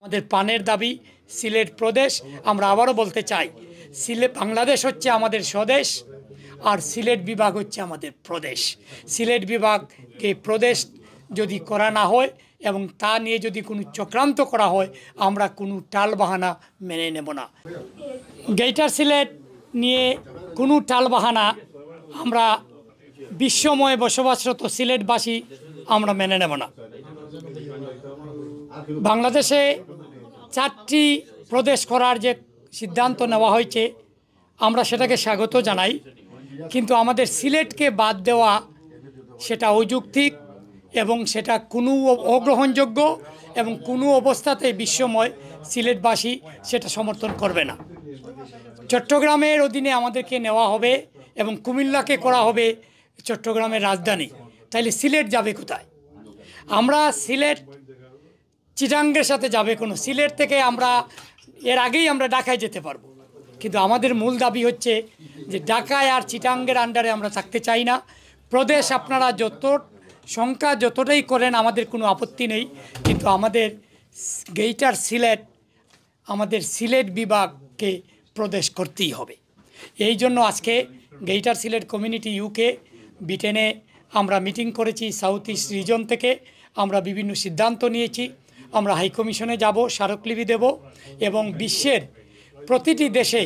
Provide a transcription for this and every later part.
আমাদের প্রাণের দাবি সিলেট প্রদেশ। আমরা আবারও বলতে চাই, বাংলাদেশ হচ্ছে আমাদের স্বদেশ, আর সিলেট বিভাগ হচ্ছে আমাদের প্রদেশ। সিলেট বিভাগকে প্রদেশ যদি করা না হয় এবং তা নিয়ে যদি কোনো চক্রান্ত করা হয়, আমরা কোনো টালবাহানা মেনে নেব না। গ্রেটার সিলেট নিয়ে কোনো টালবাহানা আমরা বিশ্বময় বসবাসরত সিলেটবাসী আমরা মেনে নেব না। বাংলাদেশে 4টি প্রদেশ করার যে সিদ্ধান্ত নেওয়া হয়েছে, আমরা সেটাকে স্বাগত জানাই, কিন্তু আমাদের সিলেটকে বাদ দেওয়া সেটা অযৌক্তিক এবং সেটা কোনো অগ্রহণযোগ্য এবং কোনো অবস্থাতে বিশ্বময় সিলেটবাসী সেটা সমর্থন করবে না। চট্টগ্রামের অধীনে আমাদেরকে নেওয়া হবে এবং কুমিল্লাকে করা হবে চট্টগ্রামের রাজধানী, তাইলে সিলেট যাবে কোথায়? আমরা সিলেট চিটাঙ্গের সাথে যাবে কোনো, সিলেট থেকে আমরা এর আগেই আমরা ঢাকায় যেতে পারবো, কিন্তু আমাদের মূল দাবি হচ্ছে যে ঢাকায় আর চিটাঙ্গের আন্ডারে আমরা থাকতে চাই না। প্রদেশ আপনারা সংখ্যা যতটাই করেন আমাদের কোনো আপত্তি নেই, কিন্তু আমাদের গ্রেটার সিলেট, আমাদের সিলেট বিভাগকে প্রদেশ করতেই হবে। এই জন্য আজকে গ্রেটার সিলেট কমিউনিটি ইউকে ব্রিটেনে আমরা মিটিং করেছি। সাউথ ইস্ট রিজন থেকে আমরা বিভিন্ন সিদ্ধান্ত নিয়েছি। আমরা হাইকমিশনে যাব, স্মারকলিপি দেব এবং বিশ্বের প্রতিটি দেশে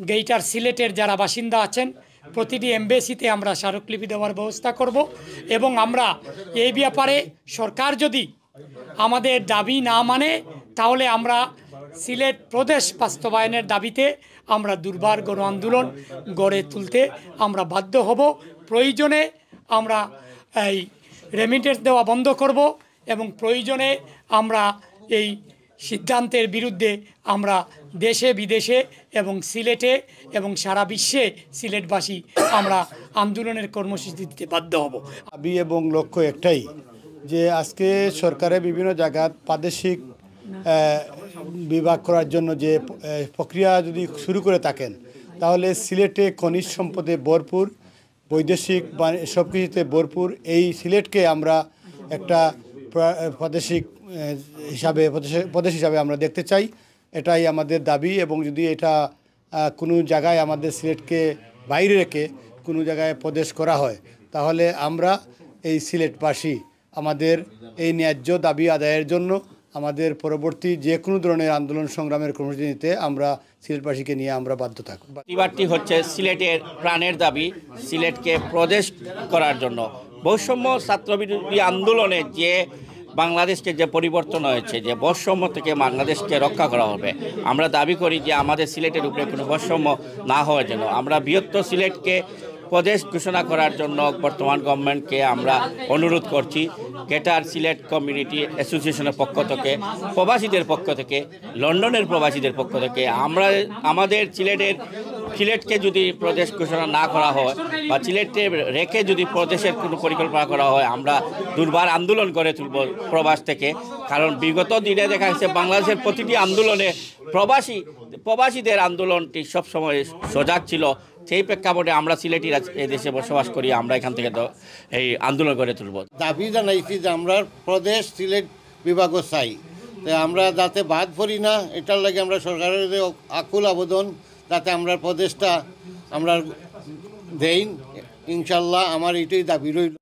গ্রেটার সিলেটের যারা বাসিন্দা আছেন প্রতিটি এমবেসিতে আমরা স্মারকলিপি দেওয়ার ব্যবস্থা করব। এবং আমরা এই ব্যাপারে সরকার যদি আমাদের দাবি না মানে, তাহলে আমরা সিলেট প্রদেশ বাস্তবায়নের দাবিতে আমরা দুর্বার গণ আন্দোলন গড়ে তুলতে আমরা বাধ্য হব। প্রয়োজনে আমরা এই রেমিটেন্স দেওয়া বন্ধ করব এবং প্রয়োজনে আমরা এই সিদ্ধান্তের বিরুদ্ধে আমরা দেশে বিদেশে এবং সিলেটে এবং সারা বিশ্বে সিলেটবাসী আমরা আন্দোলনের কর্মসূচি দিতে বাধ্য হব। দাবি এবং লক্ষ্য একটাই, যে আজকে সরকারের বিভিন্ন জায়গায় প্রাদেশিক বিভাগ করার জন্য যে প্রক্রিয়া যদি শুরু করে থাকেন, তাহলে সিলেটে খনিজ সম্পদে ভরপুর, বৈদেশিক সব কিছুতে ভরপুর এই সিলেটকে আমরা একটা প্রাদেশিক প্রদেশ হিসাবে আমরা দেখতে চাই। এটাই আমাদের দাবি। এবং যদি এটা কোনো জায়গায় আমাদের সিলেটকে বাইরে রেখে কোনো জায়গায় প্রদেশ করা হয়, তাহলে আমরা এই সিলেটবাসী আমাদের এই ন্যায্য দাবি আদায়ের জন্য আমাদের পরবর্তী যে কোনো ধরনের আন্দোলন সংগ্রামের কর্মসূচি নিতে আমরা সিলেটবাসীকে নিয়ে আমরা বাধ্য থাকব। প্রতিবাদটি হচ্ছে সিলেটের প্রাণের দাবি, সিলেটকে প্রদেশ করার জন্য। বৈষম্য ছাত্রবিরোধী আন্দোলনে যে বাংলাদেশকে যে পরিবর্তন হয়েছে, যে বৈষম্য থেকে বাংলাদেশকে রক্ষা করা হবে, আমরা দাবি করি যে আমাদের সিলেটের উপরে কোনো বৈষম্য না হওয়ার জন্য আমরা বৃহত্তর সিলেটকে প্রদেশ ঘোষণা করার জন্য বর্তমান গভর্নমেন্টকে আমরা অনুরোধ করছি। গ্রেটার সিলেট কমিউনিটি অ্যাসোসিয়েশনের পক্ষ থেকে, প্রবাসীদের পক্ষ থেকে, লন্ডনের প্রবাসীদের পক্ষ থেকে আমরা আমাদের সিলেটকে যদি প্রদেশ ঘোষণা না করা হয় বা সিলেটে রেখে যদি প্রদেশের কোনো পরিকল্পনা করা হয়, আমরা দুর্বার আন্দোলন করে তুলব প্রবাস থেকে। কারণ বিগত দিনে দেখা গেছে বাংলাদেশের প্রতিটি আন্দোলনে প্রবাসীদের আন্দোলনটি সবসময় সজাগ ছিল। সেই প্রেক্ষাপটে আমরা সিলেটিরা এদেশে বসবাস করি, আমরা এখান থেকে তো এই আন্দোলন করে তুলব। দাবি জানাইছি যে আমরা প্রদেশ সিলেট বিভাগও চাই, আমরা যাতে বাদ পড়ি না, এটার লাগে আমরা সরকারের যে আকুল আবেদন যাতে আমরা প্রদেশটা আমরা দেই, ইনশাল্লাহ আমার এটাই দাবি রইল।